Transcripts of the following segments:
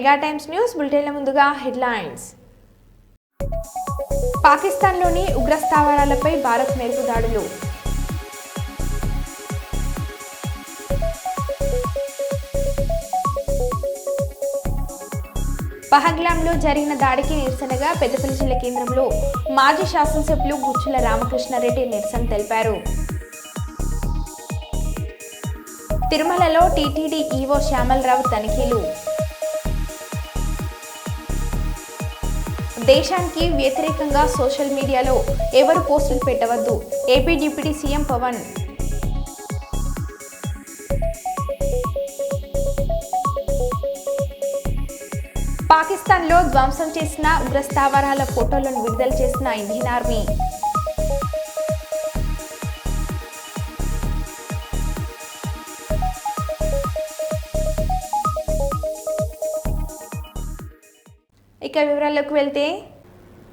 Mega times news బులెటిన్ల ముందుగా headlines. పాకిస్తాన్లోని ఉగ్రస్థావరాలపై భారత్ మెరుపు దాడులు. పహల్గామ్లో జరిగిన దాడికి నిరసనగా పెద్దపల్లి జిల్లా కేంద్రంలో మాజీ శాసనసభ్యులు గుచ్చుల రామకృష్ణారెడ్డి నిరసన తెలిపారు. తిరుమలలో టీటీడీ ఈవో శ్యామలరావు తనిఖీలు. దేశానికి వ్యతిరేకంగా సోషల్ మీడియాలో ఎవరు పోస్టులు పెట్టవద్దు, ఏపీ డిప్యూటీ సీఎం పవన్. పాకిస్తాన్లో ధ్వంసం చేసిన ఉగ్రస్థావరాల ఫోటోలను విడుదల చేసిన ఇండియన్ ఆర్మీ. ఇక వివరాల్లోకి వెళ్తే,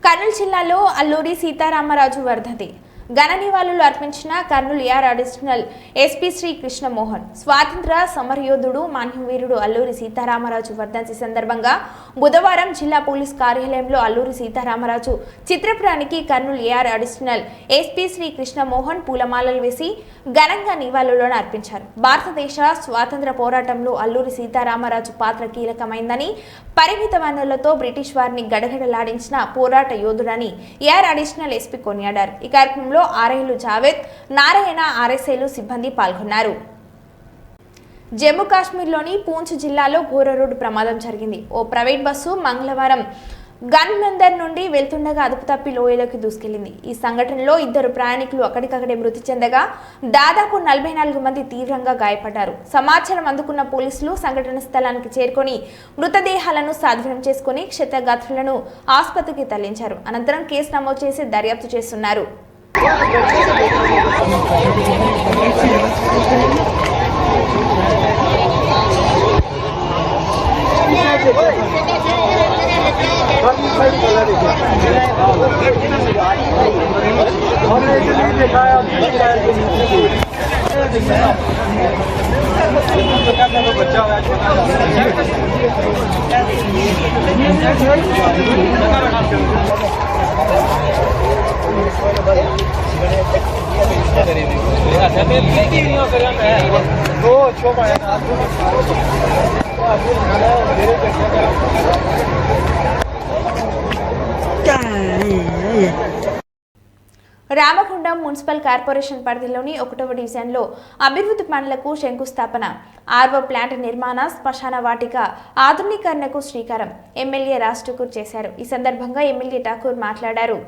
కర్నూలు జిల్లాలో అల్లూరి సీతారామరాజు వర్ధంతి ఘన నివాళులు అర్పించిన Kurnool AR additional SP Shri Krishnamohan. స్వాతంత్ర సమరయోధుడు మాన్యవీరుడు అల్లూరి సీతారామరాజు వర్ధంతి సందర్భంగా బుధవారం జిల్లా పోలీస్ కార్యాలయంలో అల్లూరి సీతారామరాజు చిత్రపటానికి Kurnool AR additional SP Shri Krishnamohan పూలమాలలు వేసి ఘనంగా నివాళులను అర్పించారు. భారతదేశ స్వాతంత్ర పోరాటంలో అల్లూరి సీతారామరాజు పాత్ర కీలకమైందని, పరిమిత వనరులతో బ్రిటిష్ వారిని గడగడలాడించిన పోరాట యోధుడని ఏఆర్ అడిషనల్ ఎస్పీ కొనియాడారు. ఈ కార్యక్రమంలో ఆర్ఐలు జావేద్, నారాయణ, ఆర్ఎస్ఐలు సిబ్బంది పాల్గొన్నారు. జమ్మూ కాశ్మీర్లోని పూంచ్ జిల్లాలో ఘోర రోడ్డు ప్రమాదం జరిగింది. ఓ ప్రైవేట్ బస్సు మంగళవారం గన్మందర్ నుండి వెళ్తుండగా అదుపు తప్పి లోయలోకి దూసుకెళ్లింది. ఈ సంఘటనలో 2 ప్రయాణికులు అక్కడికక్కడే మృతి చెందగా దాదాపు 44 మంది తీవ్రంగా గాయపడ్డారు. సమాచారం అందుకున్న పోలీసులు సంఘటన స్థలానికి చేరుకొని మృతదేహాలను స్వాధీనం చేసుకుని క్షతగాత్రులను ఆసుపత్రికి తరలించారు. అనంతరం కేసు నమోదు చేసి దర్యాప్తు చేస్తున్నారు. రామగుండం మున్సిపల్ కార్పొరేషన్ పరిధిలోని 1వ డివిజన్లో అభివృద్ధి పనులకు శంకుస్థాపన, ఆర్వో ప్లాంట్ నిర్మాణ, శ్మశాన వాటిక ఆధునీకరణకు శ్రీకారం ఎమ్మెల్యే రాజ్ ఠాకూర్ చేశారు. ఈ సందర్భంగా ఎమ్మెల్యే ఠాకూర్ మాట్లాడారు.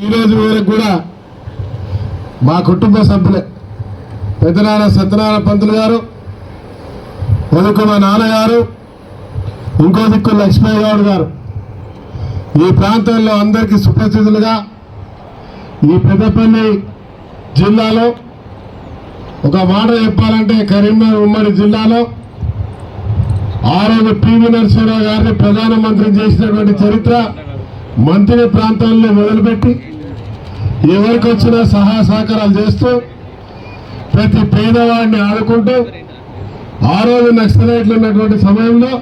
ఈరోజు వరకు కూడా మా కుటుంబ సభ్యులే పెద్దనాన్న సత్యనారాయణ పంతులు గారు, వెనుక మా నాన్నగారు, ఇంకో దిక్కు లక్ష్మయ్య గౌడ్ గారు ఈ ప్రాంతంలో అందరికీ సుప్రసిద్ధులుగా ఈ పెద్దపల్లి జిల్లాలో ఒక మాట చెప్పాలంటే కరీంనగర్ ఉమ్మడి జిల్లాలో ఆ రోజు పివి నరసింహరావు గారిని ప్రధానమంత్రి చేసినటువంటి చరిత్ర మంత్రి ప్రాంతాల్లో మొదలుపెట్టి ఎవరికి వచ్చినా సహాయ సహకారాలు చేస్తూ ప్రతి పేదవాడిని ఆడుకుంటూ ఆ రోజు నక్సలైట్లు ఉన్నటువంటి సమయంలో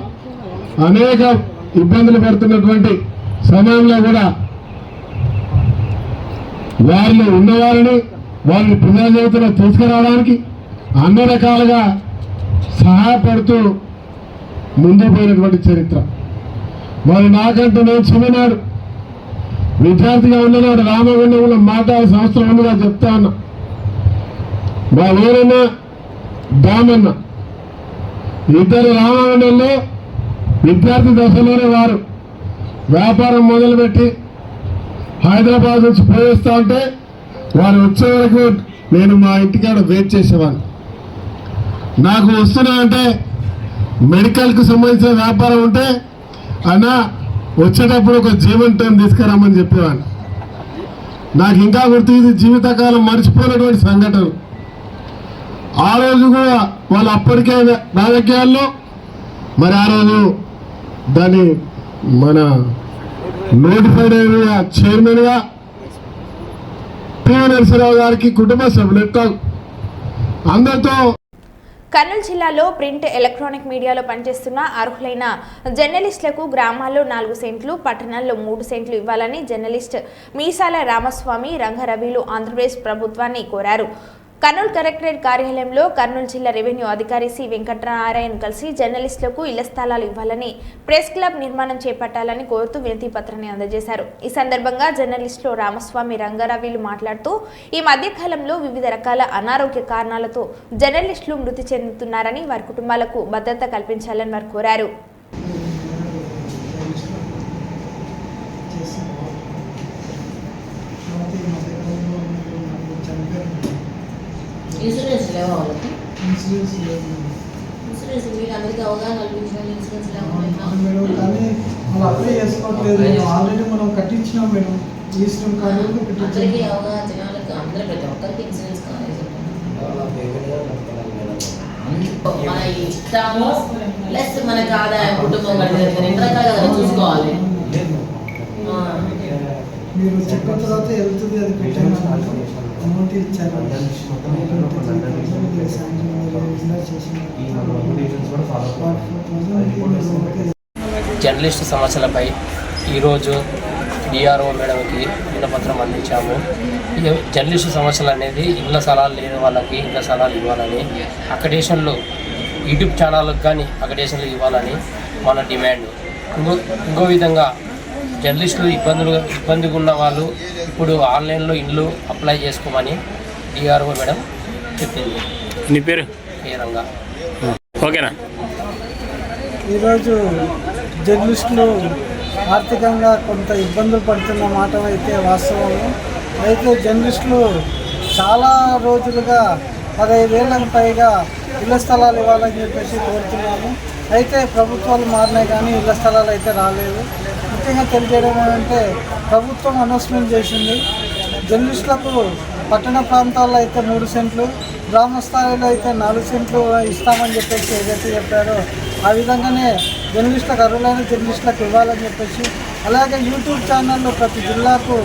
అనేక ఇబ్బందులు పడుతున్నటువంటి సమయంలో కూడా వారిలో ఉన్నవారిని వారిని ప్రజాజీవితంలో తీసుకురావడానికి అన్ని రకాలుగా సహాయపడుతూ ముందుకు పోయినటువంటి చరిత్ర. మరి నాకంటూ నేను చిన్ననాడు విద్యార్థిగా ఉన్ననాడు రామగుండంలో మాట్లాడే సంవత్సరం ముందుగా చెప్తా ఉన్నా, మా ఊరన్న దామన్న ఇద్దరు రామగుండంలో విద్యార్థి దశలోనే వారు వ్యాపారం మొదలుపెట్టి హైదరాబాద్ నుంచి పోయేస్తా ఉంటే వారు వచ్చే వరకు నేను మా ఇంటికాడ వెయిట్ చేసేవాడిని. నాకు వస్తున్నా అంటే మెడికల్కి సంబంధించిన వ్యాపారం ఉంటే అన్న వచ్చేటప్పుడు ఒక జీవన్ టైం తీసుకురామని చెప్పేవాడిని. నాకు ఇంకా గుర్తు, ఇది జీవితకాలం మర్చిపోయినటువంటి సంఘటన. ఆ రోజు కూడా వాళ్ళు అప్పటికే రాజకీయాల్లో మరి ఆ రోజు దాన్ని మన నోటిఫైడ్ అయిన చైర్మన్గా పివి నరసింహరావు గారికి కుటుంబ సభ్యులు అందరితో. కర్నూలు జిల్లాలో ప్రింట్ ఎలక్ట్రానిక్ మీడియాలో పనిచేస్తున్న అర్హులైన జర్నలిస్టులకు గ్రామాల్లో 4 సెంట్లు, పట్టణాల్లో 3 సెంట్లు ఇవ్వాలని జర్నలిస్ట్ మీసాల రామస్వామి రంగారవిలు ఆంధ్రప్రదేశ్ ప్రభుత్వాన్ని కోరారు. కర్నూలు కలెక్టరేట్ కార్యాలయంలో కర్నూలు జిల్లా రెవెన్యూ అధికారి సి వెంకటనారాయణ కలిసి జర్నలిస్టులకు ఇళ్ల స్థలాలు ఇవ్వాలని, ప్రెస్ క్లబ్ నిర్మాణం చేపట్టాలని కోరుతూ వినతి పత్రాన్ని అందజేశారు. ఈ సందర్భంగా జర్నలిస్టులు రామస్వామి రంగారవిలు మాట్లాడుతూ ఈ మధ్య కాలంలో వివిధ రకాల అనారోగ్య కారణాలతో జర్నలిస్టులు మృతి చెందుతున్నారని, వారి కుటుంబాలకు భద్రత కల్పించాలని వారు కోరారు. ఇన్సూరెన్స్ లేవా వాళ్ళకి? ఇన్సూరెన్స్ మీకు అందరికీ అవగాహన కల్పించడానికి ఇన్సూరెన్స్ లేవా మేడం? కానీ వాళ్ళు అప్లై చేసుకోవట్లేదు. ఆల్రెడీ మనం కట్టించినాం మేడం. ఈ శ్రమ్ కార్డు అందరికీ అవగాహన జనాలకు అందరూ ప్రతి ఒక్కరికి ఇన్సూరెన్స్ కావాలి. మన ఇష్టము ప్లస్ మనకు ఆదాయం కుటుంబం కలిసి 2 రకాలుగా చూసుకోవాలి. మీరు చెప్పిన తర్వాత వెళ్తుంది, అది పెట్టాను అమౌంట్ ఇచ్చారు. జర్నలిస్టు సమస్యలపై ఈరోజు డిఆర్ఓ మేడంకి వినపత్రం అందించాము. ఈ జర్నలిస్టు సమస్యలు అనేది ఇళ్ల స్థలాలు లేని వాళ్ళకి ఇళ్ల స్థలాలు ఇవ్వాలని, అకడేషన్లు యూట్యూబ్ ఛానళ్ళకు కానీ అకడేషన్లు ఇవ్వాలని మన డిమాండ్. ఇంకో విధంగా జర్నలిస్టులు ఇబ్బందిగా ఉన్న వాళ్ళు ఇప్పుడు ఆన్లైన్లో ఇల్లు అప్లై చేసుకోమని డిఆర్ఓ మేడం చెప్పింది. నీ పేరు? రంగా. ఓకేనా? ఈరోజు జర్నలిస్టులు ఆర్థికంగా కొంత ఇబ్బందులు పడుతున్న మాట అయితే వాస్తవము. అయితే జర్నలిస్టులు చాలా రోజులుగా 15 ఏళ్ళకు పైగా ఇళ్ల స్థలాలు ఇవ్వాలని చెప్పేసి కోరుతున్నాము. అయితే ప్రభుత్వాలు మారినాయి కానీ ఇళ్ల స్థలాలు అయితే రాలేదు. ముఖ్యంగా తెలియజేయడం ఏంటంటే ప్రభుత్వం అనౌన్స్మెంట్ చేసింది, జర్నలిస్టులకు పట్టణ ప్రాంతాల్లో అయితే 3 సెంట్లు, గ్రామ స్థాయిలో అయితే 4 సెంట్లు ఇస్తామని చెప్పేసి ఏదైతే చెప్పారో ఆ విధంగానే జర్నలిస్టులకు అర్హులైన జర్నలిస్టులకు ఇవ్వాలని చెప్పేసి, అలాగే యూట్యూబ్ ఛానల్లో ప్రతి జిల్లాకు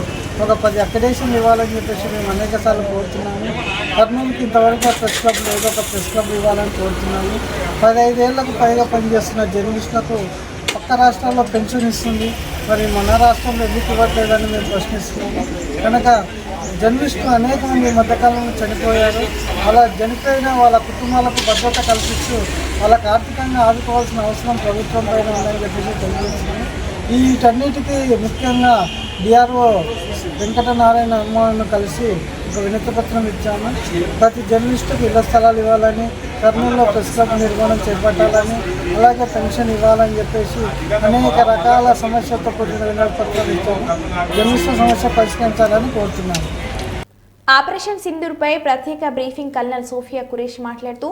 ఒక 10 అక్రిడేషన్ ఇవ్వాలని చెప్పేసి మేము అనేక సార్లు కోరుతున్నాము. కర్నూలుకి ఇంతవరకు ప్రెస్ క్లబ్ లేదు, ఒక ప్రెస్ క్లబ్ ఇవ్వాలని కోరుతున్నాము. 15 ఏళ్లకు పైగా పనిచేస్తున్న జర్నలిస్టులకు పక్క రాష్ట్రాల్లో పెన్షన్ ఇస్తుంది, మరి మన రాష్ట్రంలో ఎందుకు ఇవ్వట్లేదని మేము ప్రశ్నిస్తున్నాము. కనుక జర్నలిస్టులు అనేక మంది ఈ మధ్యకాలంలో చనిపోయారు. అలా చనిపోయిన వాళ్ళ కుటుంబాలకు భద్రత కల్పిస్తూ వాళ్ళకు ఆర్థికంగా ఆదుకోవాల్సిన అవసరం ప్రభుత్వం పైన ఉందని చెప్పేసి తెలియజేస్తున్నాము. వీటన్నిటికీ ముఖ్యంగా డిఆర్ఓ వెంకటనారాయణ అమ్మను కలిసి ఒక వినతి పత్రం ఇచ్చాము. ప్రతి జర్నలిస్టుకు ఇళ్ల స్థలాలు ఇవ్వాలని, కర్నూలులో ప్రెస్ క్లబ్ నిర్మాణం చేపట్టాలని, అలాగే పెన్షన్ ఇవ్వాలని చెప్పేసి అనేక రకాల సమస్యలతో కూడిన వినతి పత్రం ఇచ్చాము. జర్నలిస్టుల సమస్య పరిష్కరించాలని కోరుతున్నాను. ఆపరేషన్ సింధూర్పై ప్రత్యేక బ్రీఫింగ్ కల్నల్ సోఫియా కురేష్ మాట్లాడుతూ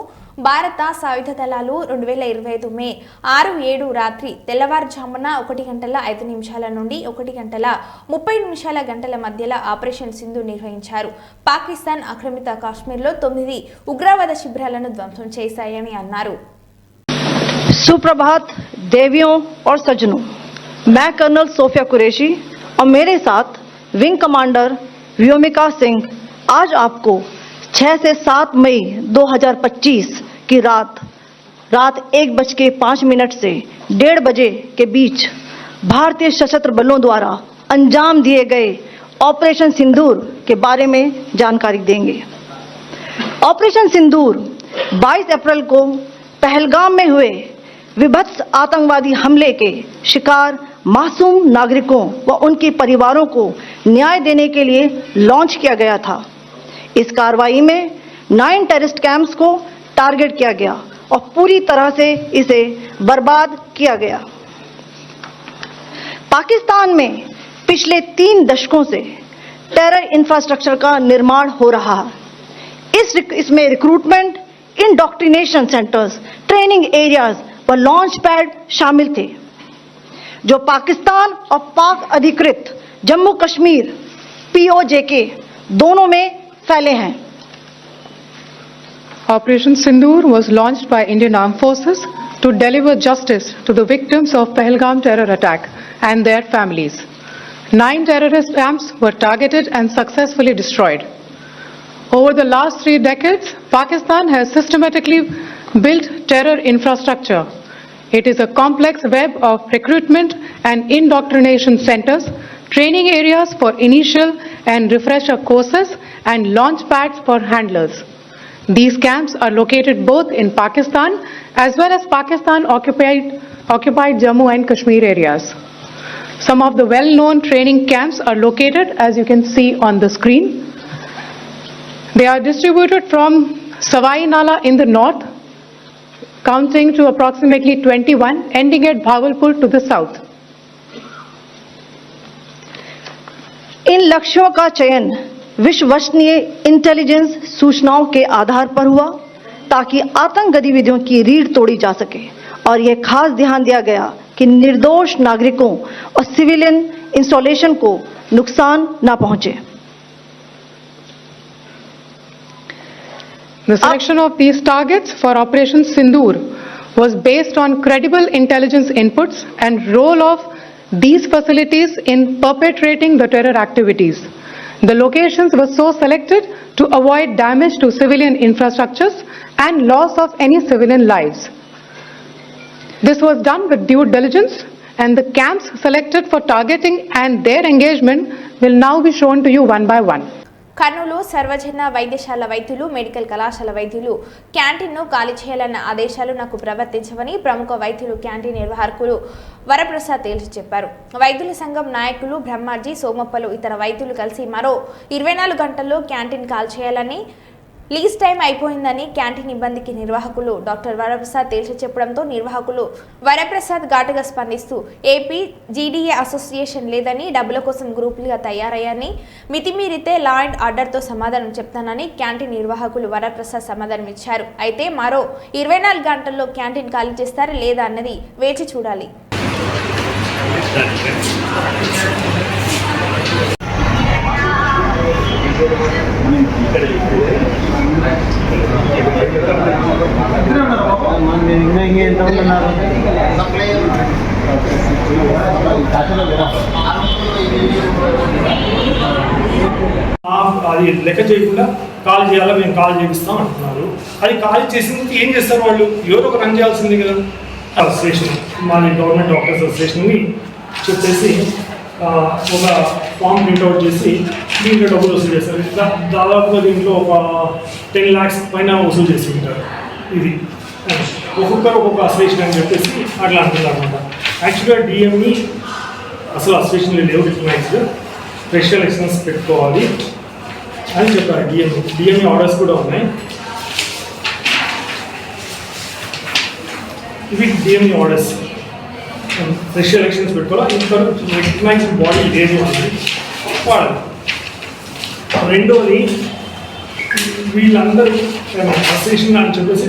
భారత సాయుధ దళాలు 2025 మే 6-7 రాత్రి తెల్లవారుజామున 1:05 నుండి 1:30 మధ్యలో ఆపరేషన్ సింధూర్ నిర్వహించారు. పాకిస్తాన్ ఆక్రమిత కాశ్మీర్లో 9 ఉగ్రవాద శిబిరాలను ధ్వంసం చేశాయని అన్నారు. सुप्रभात देवियों और सज्जनों, मैं कर्नल सोफिया कुरैशी और मेरे साथ विंग कमांडर व्योमिका सिंह आज आपको 6 से 7 मई 2025 की रात 1:05 से 1:30 बजे के बीच भारतीय सशस्त्र बलों द्वारा अंजाम दिए गए ऑपरेशन सिंदूर के बारे में जानकारी देंगे। ऑपरेशन सिंदूर 22 अप्रैल को पहलगाम में हुए विभत्स आतंकवादी हमले के शिकार मासूम नागरिकों व उनके परिवारों को न्याय देने के लिए लॉन्च किया गया था। इस कार्रवाई में 9 टेररिस्ट कैंप्स को टारगेट किया गया और पूरी तरह से इसे बर्बाद किया गया। पाकिस्तान में पिछले 3 दशकों से टेरर इंफ्रास्ट्रक्चर का निर्माण हो रहा है। इसमें recruitment, indoctrination centres, training areas व लॉन्च पैड शामिल थे, जो पाकिस्तान और पाक अधिकृत जम्मू कश्मीर POJK दोनों में फैले हैं। Operation Sindoor was launched by Indian Armed Forces to deliver justice to the victims of Pahalgam terror attack and their families. 9 terrorist camps were targeted and successfully destroyed. Over the last 3 decades, Pakistan has systematically built terror infrastructure. It is a complex web of recruitment and indoctrination centers, training areas for initial and refresher courses, and launch pads for handlers. These camps are located both in Pakistan as well as Pakistan-occupied Jammu and Kashmir areas. Some of the well-known training camps are located, as you can see on the screen. They are distributed from Savai Nala in the north, counting to approximately 21, ending at Bhagalpur to the south. इन लक्ष्यों का चयन विश्वसनीय intelligence सूचनाओं के आधार पर हुआ ताकि आतंक गतिविधियों की रीढ़ तोड़ी जा सके, और यह खास ध्यान दिया गया कि निर्दोष नागरिकों और सिविलियन इंस्टॉलेशन को नुकसान न पहुंचे। The selection of these targets for Operation Sindoor was based on credible intelligence inputs and role of these facilities in perpetrating the terror activities. The locations were so selected to avoid damage to civilian infrastructures and loss of any civilian lives. This was done with due diligence, and the camps selected for targeting and their engagement will now be shown to you one by one. Kurnool సర్వజన వైద్యశాల వైద్యులు, medical కళాశాల వైద్యులు క్యాంటీన్ను ఖాళీ చేయాలన్న ఆదేశాలు నాకు ప్రవర్తించవని ప్రముఖ వైద్యులు క్యాంటీన్ నిర్వాహకులు వరప్రసాద్ తేల్చి చెప్పారు. వైద్యుల సంఘం నాయకులు బ్రహ్మాజీ, సోమప్పలు ఇతర వైద్యులు కలిసి మరో 24 గంటల్లో క్యాంటీన్ ఖాళీ చేయాలని, లీజ్ టైం అయిపోయిందని క్యాంటీన్ ఇబ్బందికి నిర్వాహకులు డాక్టర్ వరప్రసాద్ తేల్చి చెప్పడంతో నిర్వాహకులు వరప్రసాద్ ఘాటుగా స్పందిస్తూ ఏపీ జీడీఏ అసోసియేషన్ లేదని, డబ్బుల కోసం గ్రూపులుగా తయారయ్యారని, మితిమీరితే లా అండ్ ఆర్డర్తో సమాధానం చెప్తానని క్యాంటీన్ నిర్వాహకులు వరప్రసాద్ సమాధానం ఇచ్చారు. అయితే మరో 24 గంటల్లో క్యాంటీన్ ఖాళీ చేస్తారా లేదా అన్నది వేచి చూడాలి. అది లెక్క చేయకుండా కాల్ చేయాలా, మేము కాల్ చేపిస్తాం అంటున్నారు. అది కాల్ చేసినందుకు ఏం చేస్తారు వాళ్ళు? ఎవరో ఒక రన్ చేయాల్సింది కదా. అసోసియేషన్, మాది గవర్నమెంట్ డాక్టర్స్ అసోసియేషన్ని చెప్పేసి ఒక ఫామ్ ప్రింట్అవుట్ చేసి దీంట్లో డబ్బులు వసూలు చేస్తారు. దాదాపుగా దీంట్లో ఒక 10 lakhs పైన వసూలు చేసి ఉంటారు. ఇది ఒక్కొక్కరు ఒక్కొక్క అసోసియేషన్ అని చెప్పేసి అట్లా అంటున్నారు అనమాట. యాక్చువల్గా డిఎంఈ అసలు అసోసియేషన్లో లేవు, రికగ్నైజ్డ్ ఫ్రెష్ ఎలక్షన్స్ పెట్టుకోవాలి అని చెప్పారు. డిఎంఈ ఆర్డర్స్ కూడా ఉన్నాయి. ఇవి డిఎంఈ ఆర్డర్స్, ఫ్రెష్ ఎలక్షన్స్ పెట్టుకోవాలి. ఇంకా రికగ్నైజ్డ్ బాడీ లేదు అని వాడాలి. రెండోది, వీళ్ళందరూ అసోసియేషన్ అని చెప్పేసి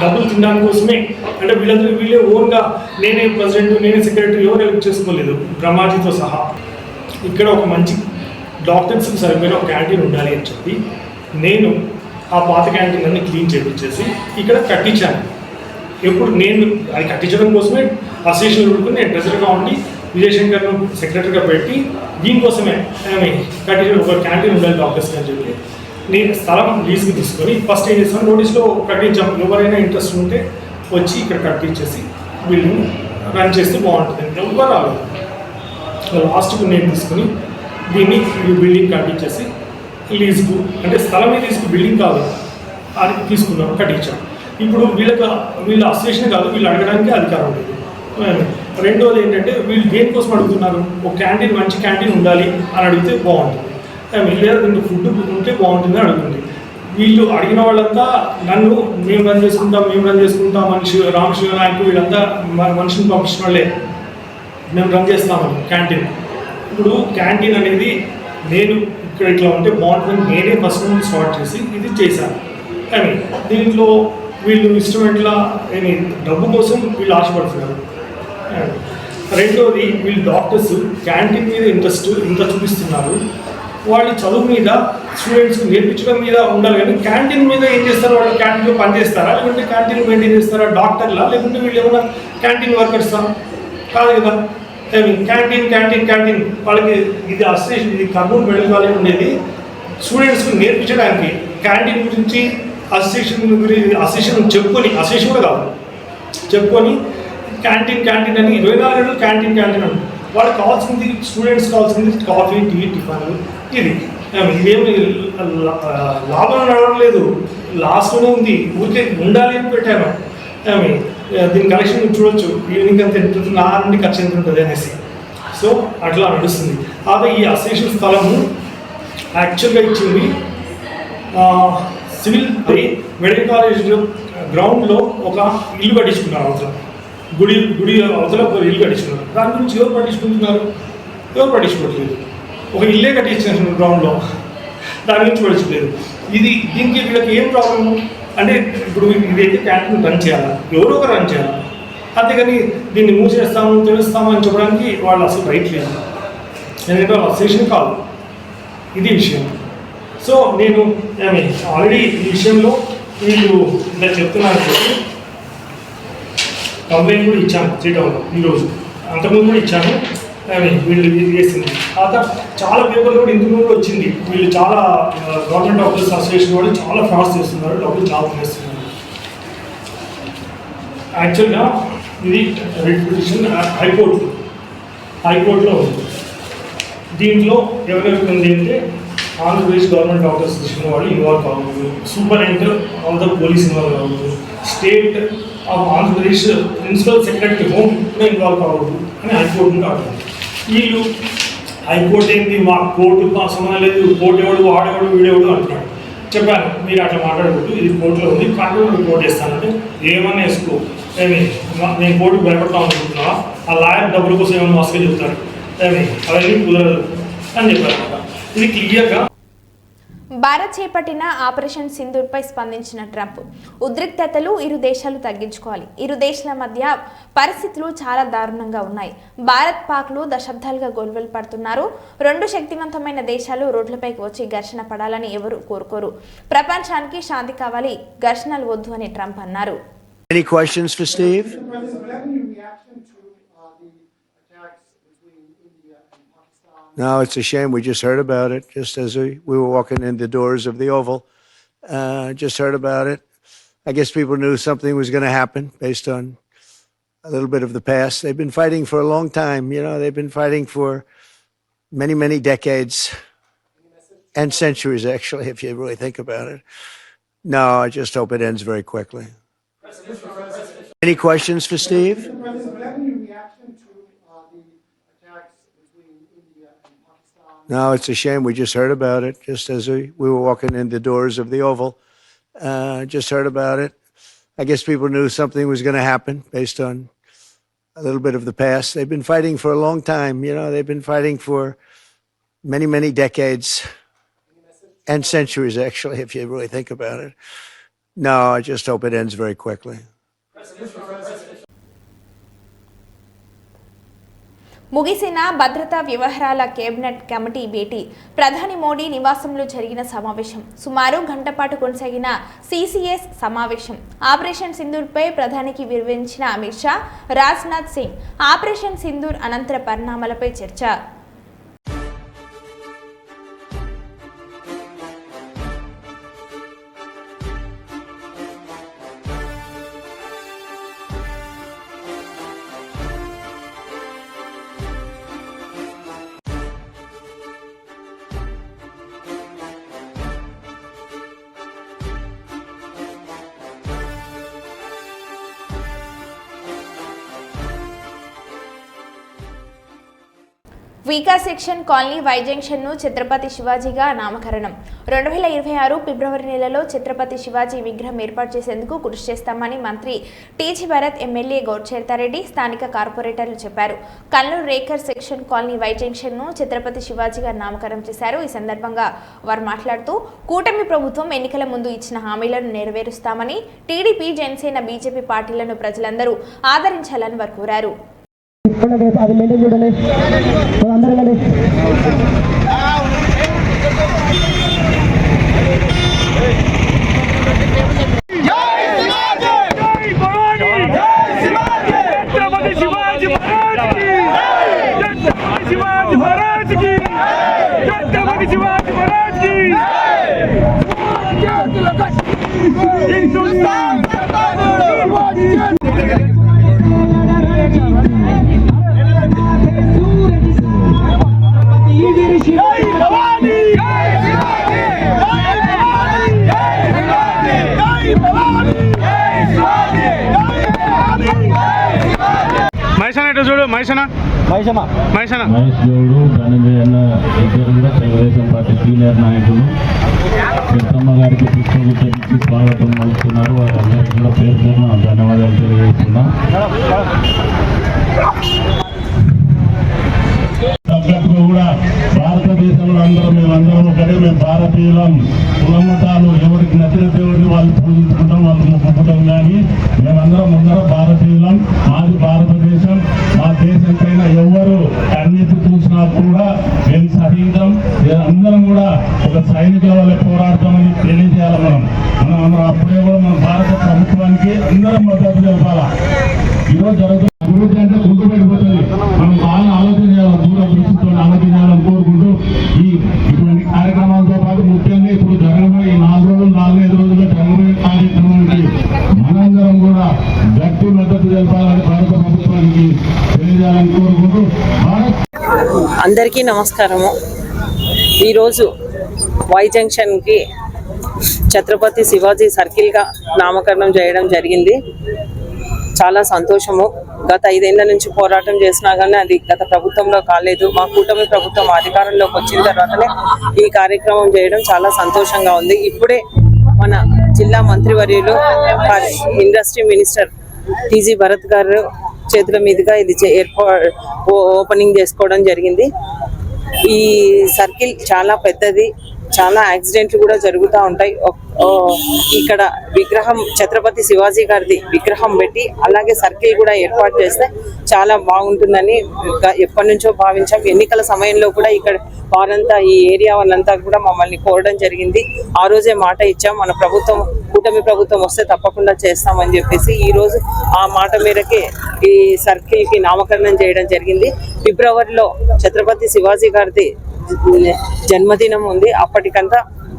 డబ్బులు తినడానికి కోసమే, అంటే వీళ్ళందరూ వీళ్ళే ఓన్గా నేనే ప్రెసిడెంట్, నేనే సెక్రటరీ ఎవరు ఎలక్ట్ చేసుకోలేదు, బ్రహ్మాజీతో సహా. ఇక్కడ ఒక మంచి డాక్టర్స్కి సరిపోయిన ఒక క్యాంటీన్ ఉండాలి అని చెప్పి నేను ఆ పాత క్యాంటీన్ అన్ని క్లీన్ చేయించేసి ఇక్కడ కట్టించాను. ఎప్పుడు నేను అది కట్టించడం కోసమే అసోసియేషన్ పెట్టుకుని నేను ట్రెజరీగా ఉండి విజయశంకర్ను సెక్రటరీగా పెట్టి దీనికోసమే కట్టించిన ఒక క్యాంటీన్ ఉండాలి డాక్టర్స్కి అని చెప్పి నేను స్థలం లీజ్కి తీసుకొని ఫస్ట్ ఏం చేస్తాను, నోటీస్లో కట్టించాం. ఎవరైనా ఇంట్రెస్ట్ ఉంటే వచ్చి ఇక్కడ కట్టించేసి బిల్డింగ్ రన్ చేస్తే బాగుంటుంది. ఎవరు రాలేదు. లాస్ట్కు నేను తీసుకుని దీన్ని బిల్డింగ్ కట్టించేసి లీజ్కు, అంటే స్థలమే లీజ్కు, బిల్డింగ్ కాదు, అది తీసుకున్నాం, కట్టించాం. ఇప్పుడు వీళ్ళ అసోసియేషన్ కాదు, వీళ్ళు అడగడానికి అధికారం లేదు. రెండోది ఏంటంటే వీళ్ళు దేనికోసం అడుగుతున్నారు, ఒక క్యాంటీన్, మంచి క్యాంటీన్ ఉండాలి అని అడిగితే బాగుంటుంది, లేదా దీనికి ఫుడ్ ఉంటే బాగుంటుంది అని అడుగుతుంది. వీళ్ళు అడిగిన వాళ్ళంతా నన్ను మేము రన్ చేసుకుంటాం మనిషి రామకృష్ణ నాయకు వీళ్ళంతా మనిషిని పంపించిన వాళ్ళే మేము రన్ చేస్తామని క్యాంటీన్. ఇప్పుడు క్యాంటీన్ అనేది నేను ఇక్కడ ఇట్లా ఉంటే బాగుంటుంది నేనే ఫస్ట్ నుంచి స్టార్ట్ చేసి ఇది చేశాను. కానీ దీంట్లో వీళ్ళు ఇన్స్ట్రుమెంట్ల డబ్బు కోసం వీళ్ళు ఆశపడుతున్నారు. రెండోది వీళ్ళు డాక్టర్స్ క్యాంటీన్ మీద ఇంట్రెస్ట్ ఇంత చూపిస్తున్నారు. వాళ్ళు చదువు మీద స్టూడెంట్స్కి నేర్పించడం మీద ఉండాలి కానీ క్యాంటీన్ మీద ఏం చేస్తారు? వాళ్ళు క్యాంటీన్లో పనిచేస్తారా, లేకుంటే క్యాంటీన్ మెయింటైన్ చేస్తారా? డాక్టర్లా, లేకుంటే వీళ్ళు ఏమైనా క్యాంటీన్ వర్కర్సా? కాదు కదా. క్యాంటీన్ వాళ్ళకి ఇది అసోసియేషన్, ఇది కర్నూలు మెడికల్ కాలేజ్ ఉండేది స్టూడెంట్స్కి నేర్పించడానికి. క్యాంటీన్ గురించి అసోసియేషన్ అసోసియేషన్ కూడా కాదు చెప్పుకొని క్యాంటీన్ అని 24 గంటలు క్యాంటీన్ అని వాళ్ళకి కావాల్సింది స్టూడెంట్స్ కావాల్సింది కాఫీ, టీ, టిఫిన్. ఇదేమి లాభం నడవడం లేదు, లాస్ట్లోనే ఉంది. ఊరికే ఉండాలి అని పెట్టాను. దీని కలెక్షన్ చూడొచ్చు, ఈవినింగ్ అంత ఎంత ఉంటుంది, 6 నుండి ఖర్చు ఎంత ఉంటుంది అనేసి. సో అట్లా నడుస్తుంది. అదే ఈ అసోసియేషన్ స్థలము యాక్చువల్గా ఇచ్చింది సివిల్ మెడికల్ కాలేజ్ గ్రౌండ్లో ఒక ఇల్లు కట్టించుకున్నారు. అవతల గుడి అవతల ఒక ఇల్లు కట్టించుకున్నారు. దాని గురించి ఎవరు పట్టించుకుంటున్నారు? ఎవరు పట్టించుకోవట్లేదు. ఒక ఇల్లే కట్టించిన గ్రౌండ్లో దాని గురించి పట్టించుకోలేదు. దీనికి వీళ్ళకి ఏం ప్రాబ్లము అంటే ఇప్పుడు ఇదైతే క్యాంటీన్ రన్ చేయాలి, ఎవరో ఒక రన్ చేయాలి. అంతేగాని దీన్ని మూసేస్తాము తెలుస్తాము అని చెప్పడానికి వాళ్ళు అసలు రైట్ లేదు. ఎందుకంటే వాళ్ళు అసోసియేషన్ కాదు, ఇది విషయం. సో నేను ఆల్రెడీ ఈ విషయంలో వీళ్ళు ఇలా చెప్తున్నారు కంప్లైంట్ కూడా ఇచ్చాను శ్రీటౌన్లో ఈరోజు. అంతకుముందు కూడా ఇచ్చాను. వీళ్ళు చేసింది తర్వాత చాలా పేపర్లు కూడా ఇంతకు కూడా వచ్చింది. వీళ్ళు చాలా గవర్నమెంట్ ఆఫీసర్స్ అసోసియేషన్ వాళ్ళు చాలా ఫ్రాడ్స్ చేస్తున్నారు, డబ్బులు చాలా చేస్తున్నారు. యాక్చువల్గా ఇది రిట్ పిటిషన్ హైకోర్టులో ఉంది. దీంట్లో ఎవరెవరికి ఉంది అంటే ఆంధ్రప్రదేశ్ గవర్నమెంట్ ఆఫ్ అసోసియేషన్ వాళ్ళు ఇన్వాల్వ్ కావచ్చు, superintendent of the police involve కావచ్చు, state of Andhra Pradesh principal secretary home కూడా ఇన్వాల్వ్ కావచ్చు అని హైకోర్టు నుండి ఆడుతుంది. వీళ్ళు హైకోర్టు ఏంటి, మా కోర్టు సంబంధం లేదు, కోర్టు ఎవడు వాడేవాడు వీడేవాడు అంటున్నాడు. చెప్పాను మీరు అట్లా మాట్లాడకూడదు, ఇది కోర్టులో ఉంది, కాంట్రోల్ రిపోర్ట్ చేస్తానంటే ఏమన్నా వేసుకో, నేను కోర్టుకు భయపడతాం అనుకుంటున్నా, ఆ లాయర్ డబ్బుల కోసం ఏమైనా మస్తుగా చెప్తారు, అవన్నీ కుదరదు అని చెప్పారన్నమాట. ఇది క్లియర్గా భారత్ చేపట్టిన ఆపరేషన్ సింధూర్పై స్పందించిన ట్రంప్ ఉద్రిక్తతలు ఇరు దేశాలు తగ్గించుకోవాలి, ఇరు దేశాల మధ్య పరిస్థితులు చాలా దారుణంగా ఉన్నాయి, భారత్ పాక్లు దశాబ్దాలుగా గొడవలు పడుతున్నారు, 2 శక్తివంతమైన దేశాలు రోడ్లపైకి వచ్చి ఘర్షణ పడాలని ఎవరు కోరుకోరు, ప్రపంచానికి శాంతి కావాలి, ఘర్షణలు వద్దు అని ట్రంప్ అన్నారు. Any questions for Steve? No, it's a shame. We just heard about it just as we were walking in the doors of the Oval. Just heard about it. I guess people knew something was going to happen based on a little bit of the past. They've been fighting for a long time. They've been fighting for many, many decades and centuries, actually, if you really think about it. No, I just hope it ends very quickly. Any questions for Steve? No, it's a shame. We just heard about it just as we were walking in the doors of the Oval. Just heard about it. I guess people knew something was going to happen based on a little bit of the past. They've been fighting for a long time. They've been fighting for many, many decades and centuries, actually, if you really think about it. No, I just hope it ends very quickly. ముగిసిన భద్రతా వ్యవహారాల cabinet committee భేటీ, ప్రధాని మోడీ నివాసంలో జరిగిన సమావేశం, సుమారు గంట పాటు కొనసాగిన సిసిఎస్ సమావేశం, ఆపరేషన్ సింధూర్పై ప్రధానికి వివరించిన అమిత్ షా, రాజ్నాథ్ సింగ్, ఆపరేషన్ సింధూర్ అనంతర పరిణామాలపై చర్చ. వికా సెక్షన్ కాలనీ వై జంక్షన్ ను ఛత్రపతి శివాజీగా నామకరణం, 2026 ఫిబ్రవరి నెలలో ఛత్రపతి శివాజీ విగ్రహం ఏర్పాటు చేసేందుకు కృషి చేస్తామని మంత్రి టీజీ భరత్, ఎమ్మెల్యే గౌడ్చేర్తారెడ్డి, స్థానిక కార్పొరేటర్లు చెప్పారు. కల్లూరు రేకర్ సెక్షన్ కాలనీ వై జంక్షన్ ను ఛత్రపతి శివాజీగా నామకరణం చేశారు. ఈ సందర్భంగా వారు మాట్లాడుతూ కూటమి ప్రభుత్వం ఎన్నికల ముందు ఇచ్చిన హామీలను నెరవేరుస్తామని, టీడీపీ, జనసేన, బీజేపీ పార్టీలను ప్రజలందరూ ఆదరించాలని వారు కోరారు. మహేష్ గౌడు, ధనంజయ అన్న ఇద్దరు కూడా తెలుగుదేశం పార్టీ సీనియర్ నాయకులు పెద్దమ్మ గారికి పుష్పగుచ్చి స్వాగతం పలుకుతున్నారు. వారందరికీ కూడా పేరు పేరున ధన్యవాదాలు తెలియజేస్తున్నాం. తగ్గట్టుగా కూడా భారతదేశంలో మేమందరం ఒకటే, మేము భారతీయులం. కులమతాలు ఎవరికి నచ్చిన దేవుడిని వాళ్ళు పూజించుకుంటాం, వాళ్ళు మొక్కుకుంటాం. కానీ మేమందరం ముందర భారతీయులం. మాది భారతదేశం. మా దేశం పైన ఎవరు కన్నెత్తి చూసినా కూడా మేము సహించం. అందరం కూడా ఒక సైనికుల వల్ల పోరాడతామని తెలియజేయాలి. మనం అప్పుడే కూడా మన భారత ప్రభుత్వానికి అందరం మద్దతు తెలపాలా. ఈరోజు జరుగుతున్న అభివృద్ధి అంటే గుర్తు పెట్టిపోతుంది. మనం బాగా ఆలోచన చేయాలి, దూరదృష్టితో ఆలోచన చేయాలని కోరుకుంటూ ఇటువంటి కార్యక్రమాలతో పాటు ముఖ్యంగా ఇప్పుడు జరగబోయే 4-5 రోజుల్లో జరగబోయే కార్యక్రమానికి మనందరం కూడా గట్టి మద్దతు తెలపాలని భారత ప్రభుత్వానికి తెలియజేయాలని కోరుకుంటూ అందరికీ నమస్కారము. ఈరోజు వై జంక్షన్కి ఛత్రపతి శివాజీ సర్కిల్గా నామకరణం చేయడం జరిగింది. చాలా సంతోషము. గత 5 ఏళ్ల నుంచి పోరాటం చేసినా కానీ అది గత ప్రభుత్వంలో కాలేదు. మా కూటమి ప్రభుత్వం అధికారంలోకి వచ్చిన తర్వాతనే ఈ కార్యక్రమం చేయడం చాలా సంతోషంగా ఉంది. ఇప్పుడే మన జిల్లా మంత్రివర్యులు, ఇండస్ట్రీ మినిస్టర్ టీజీ భరత్ గారు చేతుల మీదుగా ఇది ఓపెనింగ్ చేసుకోవడం జరిగింది. ఈ సర్కిల్ చాలా పెద్దది, చాలా యాక్సిడెంట్లు కూడా జరుగుతూ ఉంటాయి. ఇక్కడ విగ్రహం ఛత్రపతి శివాజీ గారిది విగ్రహం పెట్టి అలాగే సర్కిల్ కూడా ఏర్పాటు చేస్తే చాలా బాగుంటుందని ఎప్పటి నుంచో భావించాం. ఎన్నికల సమయంలో కూడా ఇక్కడ వారంతా ఈ ఏరియా వాళ్ళంతా కూడా మమ్మల్ని కోరడం జరిగింది. ఆ రోజే మాట ఇచ్చాం, మన ప్రభుత్వం కూటమి ప్రభుత్వం వస్తే తప్పకుండా చేస్తామని చెప్పేసి ఈ రోజు ఆ మాట మేరకే ఈ సర్కిల్ కి నామకరణం చేయడం జరిగింది. ఫిబ్రవరిలో ఛత్రపతి శివాజీ గారిది జన్మదినం ఉంది. అప్పటికంతా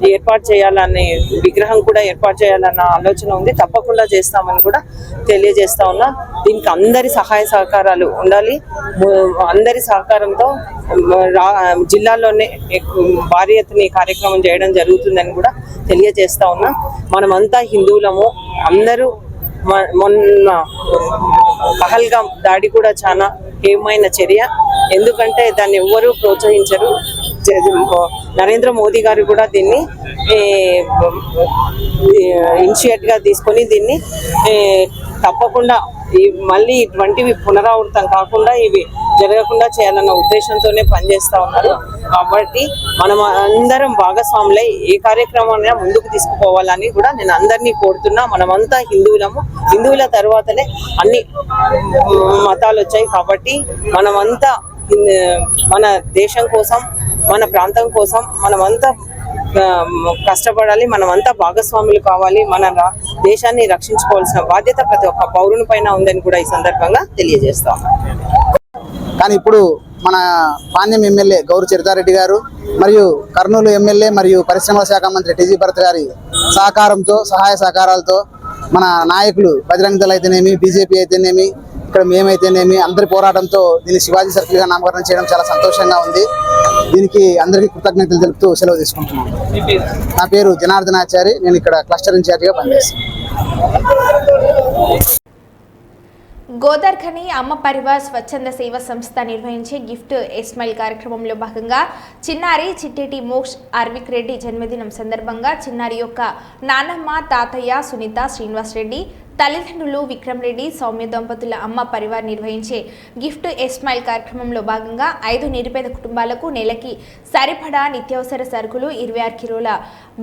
ఏర్పాటు చేయాలనే విగ్రహం కూడా ఏర్పాటు చేయాలన్న ఆలోచన ఉంది. తప్పకుండా చేస్తామని కూడా తెలియజేస్తా ఉన్నా. దీనికి అందరి సహాయ సహకారాలు ఉండాలి. అందరి సహకారంతో జిల్లాలోనే భారీ ఎత్తున కార్యక్రమం చేయడం జరుగుతుందని కూడా తెలియజేస్తా ఉన్నా. మనమంతా హిందువులము. అందరూ మొన్న పహల్గామ్ దాడి కూడా చాలా హేయమైన చర్య. ఎందుకంటే దాన్ని ఎవ్వరూ ప్రోత్సహించరు. నరేంద్ర మోదీ గారు కూడా దీన్ని ఇనిషియేటివ్గా తీసుకొని దీన్ని తప్పకుండా మళ్ళీ ఇటువంటివి పునరావృతం కాకుండా ఇవి జరగకుండా చేయాలన్న ఉద్దేశంతోనే పనిచేస్తూ ఉన్నారు. కాబట్టి మనం అందరం భాగస్వాములై ఏ కార్యక్రమాన్ని ముందుకు తీసుకుపోవాలని కూడా నేను అందరినీ కోరుతున్నా. మనమంతా హిందువులము. హిందువుల తర్వాతనే అన్ని మతాలు వచ్చాయి. కాబట్టి మనమంతా మన దేశం కోసం, మన ప్రాంతం కోసం మనమంతా కష్టపడాలి. మనమంతా భాగస్వాములు కావాలి. మన దేశాన్ని రక్షించుకోవాల్సిన బాధ్యత ప్రతి ఒక్క పౌరుని పైన ఉందని కూడా ఈ సందర్భంగా తెలియజేస్తాం. కానీ ఇప్పుడు మన పాణ్యం ఎమ్మెల్యే గౌడ్చేర్తారెడ్డి గారు మరియు కర్నూలు ఎమ్మెల్యే మరియు పరిశ్రమల శాఖ మంత్రి టీజీ భరత్ గారి సహకారంతో, సహాయ సహకారాలతో మన నాయకులు బజరంగ దళ్ అయితేనేమి, బీజేపీ అయితేనేమి, ఇక్కడ మేమైతేనేమి అందరి పోరాటంతో దీన్ని శివాజీ సర్కిల్గా నామకరణం చేయడం చాలా సంతోషంగా ఉంది. దీనికి అందరికీ కృతజ్ఞతలు తెలుపుతూ సెలవు తీసుకుంటున్నాను. నా పేరు జనార్దనాచారి. నేను ఇక్కడ క్లస్టర్ ఇన్ఛార్జిగా పనిచేస్తాను. గోదార్ఖని అమ్మ పరివార్ స్వచ్ఛంద సేవా సంస్థ నిర్వహించే గిఫ్ట్ ఏ స్మైల్ కార్యక్రమంలో భాగంగా చిన్నారి చిట్టేటి మోక్ష్ ఆర్విక్ రెడ్డి జన్మదినం సందర్భంగా చిన్నారి యొక్క నానమ్మ, తాతయ్య, సునీత, శ్రీనివాస్ రెడ్డి తల్లిదండ్రులు విక్రమ్ రెడ్డి, సౌమ్య దంపతుల అమ్మ పరివార్ నిర్వహించే గిఫ్ట్ ఏ స్మైల్ కార్యక్రమంలో భాగంగా 5 నిరుపేద కుటుంబాలకు నెలకి సరిపడా నిత్యావసర సరుకులు 26 కిలోల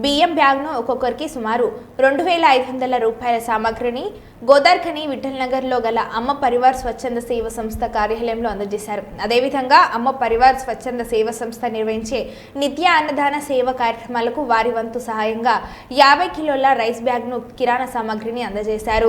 బియ్యం బ్యాగ్ను ఒక్కొక్కరికి సుమారు 2,500 రూపాయల సామాగ్రిని గోదార్ఖని విఠల్ నగర్లో గల అమ్మ పరివార్ స్వచ్ఛంద సేవ సంస్థ కార్యాలయంలో అందజేశారు. అదేవిధంగా అమ్మ పరివార్ స్వచ్ఛంద సేవ సంస్థ నిర్వహించే నిత్య అన్నదాన సేవ కార్యక్రమాలకు వారి వంతు సహాయంగా 50 కిలోల రైస్ బ్యాగ్ను కిరాణా సామాగ్రిని అందజేశారు.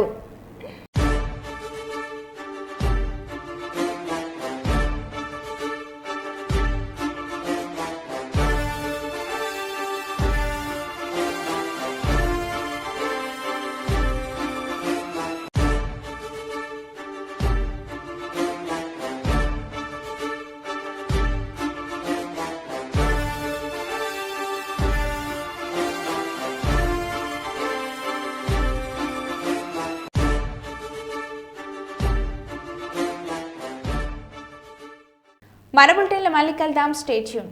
మన బులెటిన్లో మళ్ళీ కలుద్దాం. Stay tune.